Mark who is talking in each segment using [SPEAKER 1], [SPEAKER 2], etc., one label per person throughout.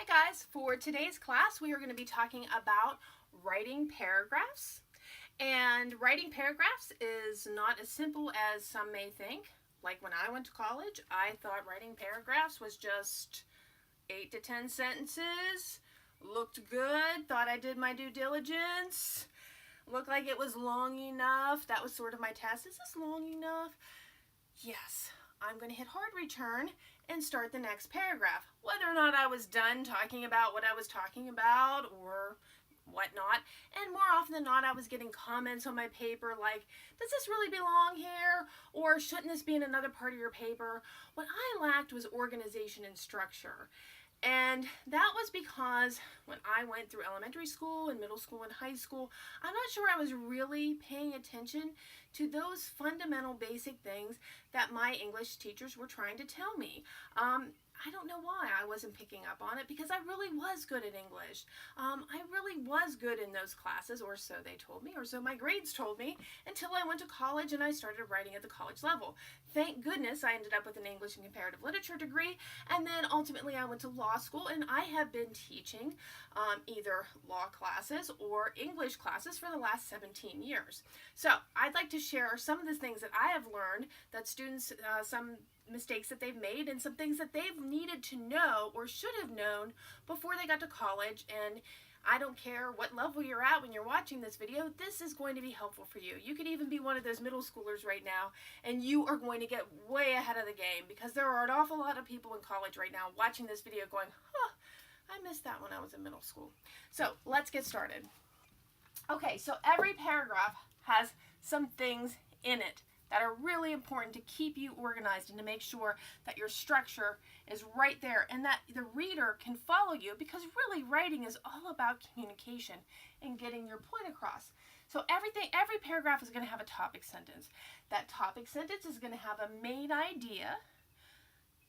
[SPEAKER 1] Hi guys, for today's class we are going to be talking about writing paragraphs. And writing paragraphs is not as simple as some may think. Like when I went to college, I thought writing paragraphs was just 8 to 10 sentences, looked good, thought I did my due diligence, looked like it was long enough. That was sort of my test. Is this long enough? Yes. I'm going to hit hard return and start the next paragraph. Whether or not I was done talking about what I was talking about or whatnot, and more often than not I was getting comments on my paper like, does this really belong here? Or shouldn't this be in another part of your paper? What I lacked was organization and structure. And that was because when I went through elementary school and middle school and high school, I'm not sure I was really paying attention to those fundamental basic things that my English teachers were trying to tell me. I don't know why I wasn't picking up on it, because I really was good at English. I really was good in those classes, or so they told me, or so my grades told me, until I went to college and I started writing at the college level. Thank goodness I ended up with an English and comparative literature degree, and then ultimately I went to law school, and I have been teaching either law classes or English classes for the last 17 years. So I'd like to share some of the things that I have learned that students, some mistakes that they've made, and some things that they've needed to know or should have known before they got to college. And I don't care what level you're at when you're watching this video, this is going to be helpful for you. You could even be one of those middle schoolers right now, and you are going to get way ahead of the game, because there are an awful lot of people in college right now watching this video going, huh, I missed that when I was in middle school. So let's get started. Okay, so every paragraph has some things in it that are really important to keep you organized and to make sure that your structure is right there and that the reader can follow you, because really writing is all about communication and getting your point across. So every paragraph is going to have a topic sentence. That topic sentence is going to have a main idea,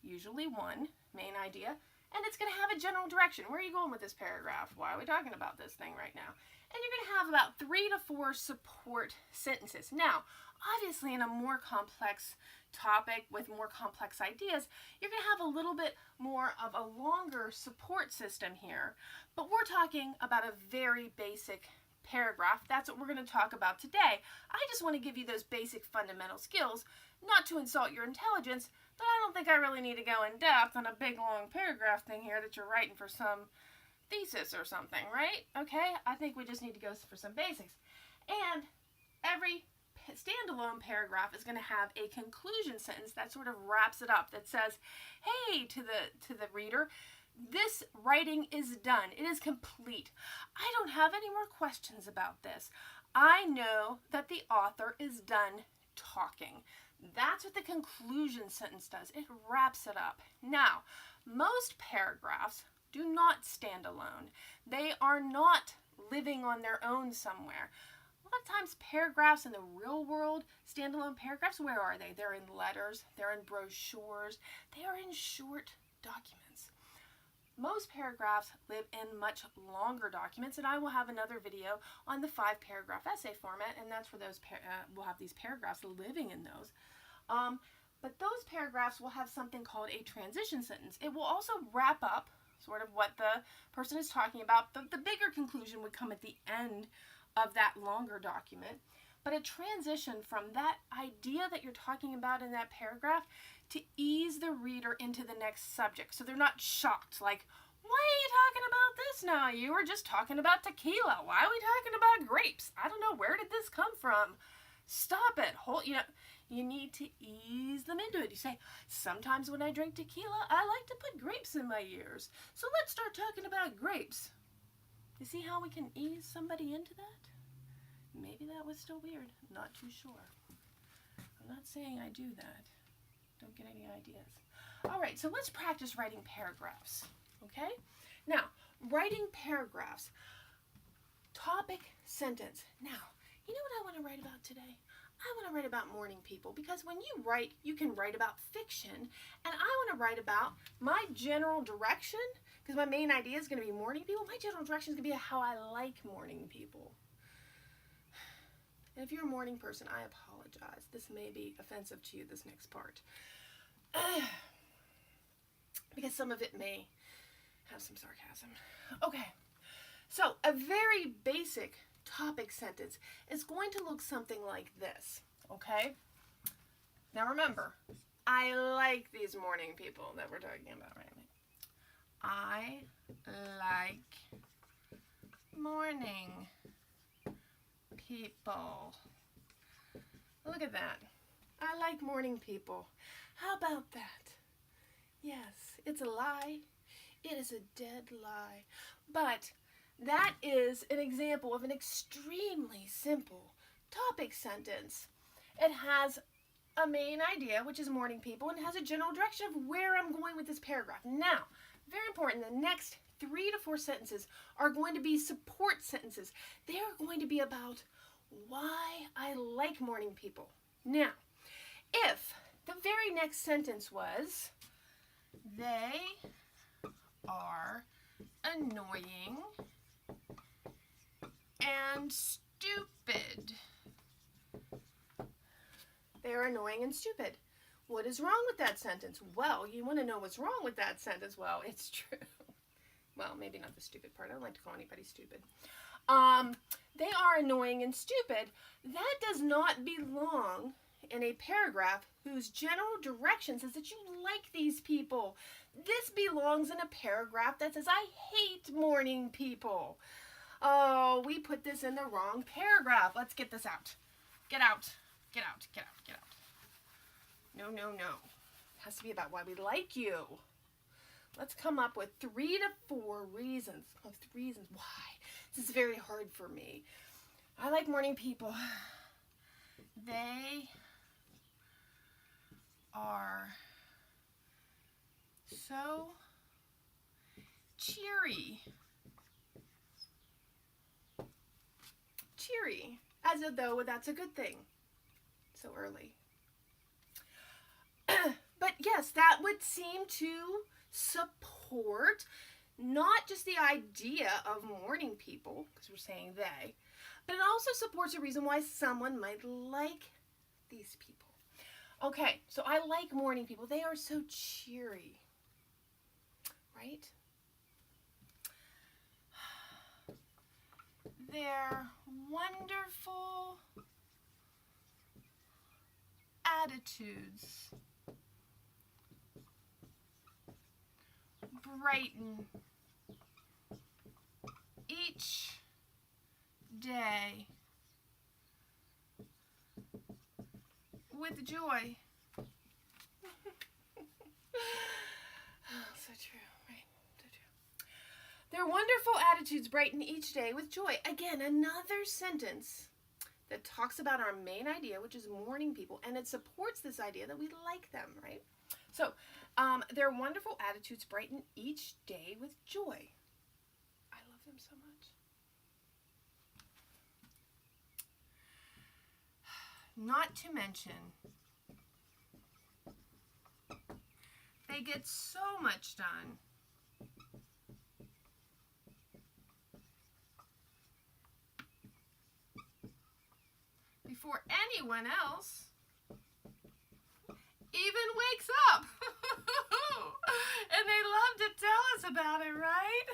[SPEAKER 1] usually one main idea, and it's going to have a general direction. Where are you going with this paragraph? Why are we talking about this thing right now? And you're going to have about 3 to 4 support sentences. Now, obviously in a more complex topic with more complex ideas, you're going to have a little bit more of a longer support system here. But we're talking about a very basic paragraph. That's what we're going to talk about today. I just want to give you those basic fundamental skills, not to insult your intelligence, but I don't think I really need to go in depth on a big long paragraph thing here that you're writing for some thesis or something, right? Okay, I think we just need to go for some basics. And every standalone paragraph is going to have a conclusion sentence that sort of wraps it up, that says, hey, to the reader, this writing is done. It is complete. I don't have any more questions about this. I know that the author is done talking. That's what the conclusion sentence does. It wraps it up. Now, most paragraphs do not stand alone. They are not living on their own somewhere. A lot of times paragraphs in the real world, standalone paragraphs, where are they? They're in letters, they're in brochures, they are in short documents. Most paragraphs live in much longer documents, and I will have another video on the 5-paragraph essay format, and that's where those we'll have these paragraphs living in those. But those paragraphs will have something called a transition sentence. It will also wrap up sort of what the person is talking about. The bigger conclusion would come at the end of that longer document. But a transition from that idea that you're talking about in that paragraph to ease the reader into the next subject, so they're not shocked, like, why are you talking about this now? You were just talking about tequila. Why are we talking about grapes? I don't know, where did this come from? Stop it. You need to ease them into it. You say, sometimes when I drink tequila, I like to put grapes in my ears. So let's start talking about grapes. You see how we can ease somebody into that? Maybe that was still weird. Not too sure. I'm not saying I do that. Don't get any ideas. All right, so let's practice writing paragraphs. Okay? Now, writing paragraphs. Topic sentence. Now, you know what I want to write about today? I want to write about morning people, because when you write, you can write about fiction, and I want to write about my general direction, because my main idea is going to be morning people. My general direction is going to be how I like morning people. And if you're a morning person, I apologize. This may be offensive to you, this next part. Because some of it may have some sarcasm. Okay, so a very basic topic sentence is going to look something like this, okay? Now remember, I like these morning people that we're talking about right now. I like morning people. Look at that. I like morning people. How about that? Yes, it's a lie. It is a dead lie. But that is an example of an extremely simple topic sentence. It has a main idea, which is morning people, and has a general direction of where I'm going with this paragraph. Now, very important, the next 3 to 4 sentences are going to be support sentences. They are going to be about why I like morning people. Now, if the very next sentence was, they are annoying and stupid. They're annoying and stupid. What is wrong with that sentence? Well, you want to know what's wrong with that sentence. Well, it's true. Well, maybe not the stupid part. I don't like to call anybody stupid. They are annoying and stupid. That does not belong in a paragraph whose general direction says that you like these people. This belongs in a paragraph that says, I hate morning people. Oh, we put this in the wrong paragraph. Let's get this out. Get out. Get out. Get out. Get out. No, no, no. It has to be about why we like you. Let's come up with 3 to 4 reasons. Oh, 3 reasons why. This is very hard for me. I like morning people. They are so cheery. Cheery. As though that's a good thing. So early. But yes, that would seem to support not just the idea of morning people, because we're saying they, but it also supports a reason why someone might like these people. Okay, so I like morning people. They are so cheery, right? They're wonderful attitudes brighten each day with joy. So true, right? So true. Their wonderful attitudes brighten each day with joy. Again, another sentence that talks about our main idea, which is morning people, and it supports this idea that we like them, right? So, their wonderful attitudes brighten each day with joy. I love them so much. Not to mention, they get so much done. Before anyone else even wakes up. And they love to tell us about it, right?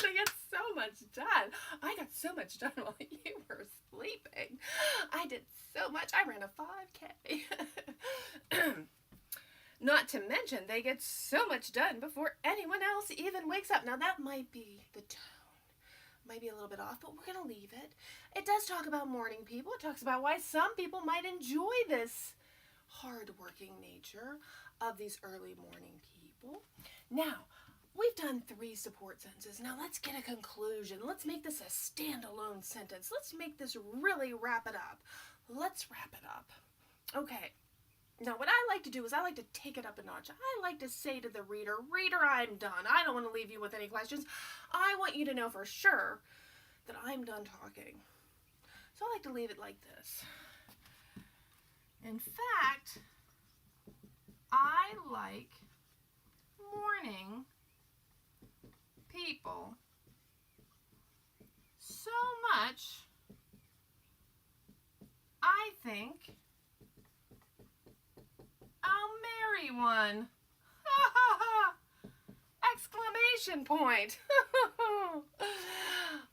[SPEAKER 1] They get so much done. I got so much done while you were sleeping. I did so much. I ran a 5K. Not to mention, they get so much done before anyone else even wakes up. Now, that might be the tone. Might be a little bit off, but we're going to leave it. It does talk about morning people. It talks about why some people might enjoy this hard-working nature of these early morning people. Now, we've done 3 support sentences. Now, let's get a conclusion. Let's make this a standalone sentence. Let's make this really wrap it up. Let's wrap it up. Okay. Now, what I like to do is I like to take it up a notch. I like to say to the reader, reader, I'm done. I don't want to leave you with any questions. I want you to know for sure that I'm done talking. So I like to leave it like this. In fact, I like morning people so much, I think I'll marry one. Ha ha ha! Exclamation point.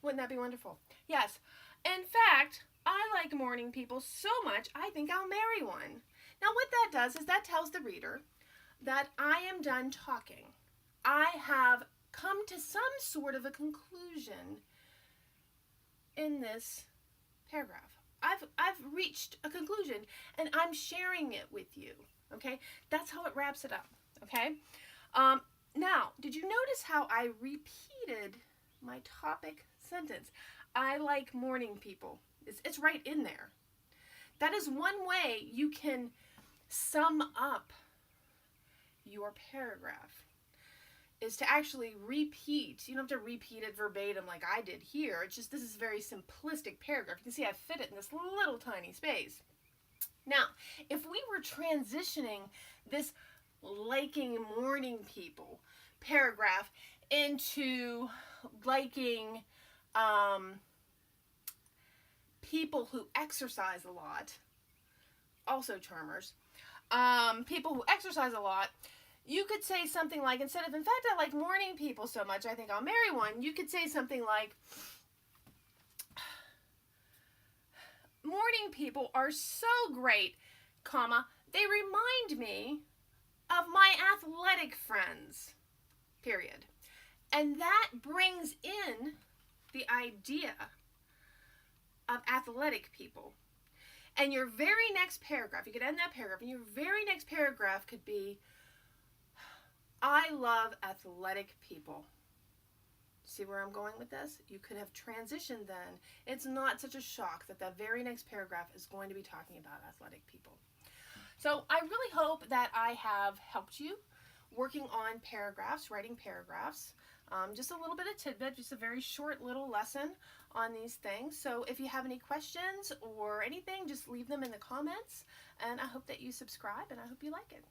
[SPEAKER 1] Wouldn't that be wonderful? Yes. In fact, I like morning people so much, I think I'll marry one. Now, what that does is that tells the reader that I am done talking. I have come to some sort of a conclusion in this paragraph. I've reached a conclusion and I'm sharing it with you. Okay? That's how it wraps it up. Okay? Now, did you notice how I repeated my topic sentence? I like morning people. It's right in there. That is one way you can sum up your paragraph, is to actually repeat. You don't have to repeat it verbatim like I did here. It's just, this is a very simplistic paragraph. You can see I fit it in this little tiny space. Now, if we were transitioning this liking morning people paragraph into liking people who exercise a lot, also charmers, people who exercise a lot, you could say something like, instead of, in fact, I like morning people so much, I think I'll marry one, you could say something like, morning people are so great, comma, they remind me of my athletic friends, period. And that brings in the idea of athletic people. And your very next paragraph, you could end that paragraph, and your very next paragraph could be, I love athletic people. See where I'm going with this? You could have transitioned then. It's not such a shock that the very next paragraph is going to be talking about athletic people. So I really hope that I have helped you working on paragraphs, writing paragraphs. Just a little bit of tidbit, just a very short little lesson on these things. So if you have any questions or anything, just leave them in the comments. And I hope that you subscribe, and I hope you like it.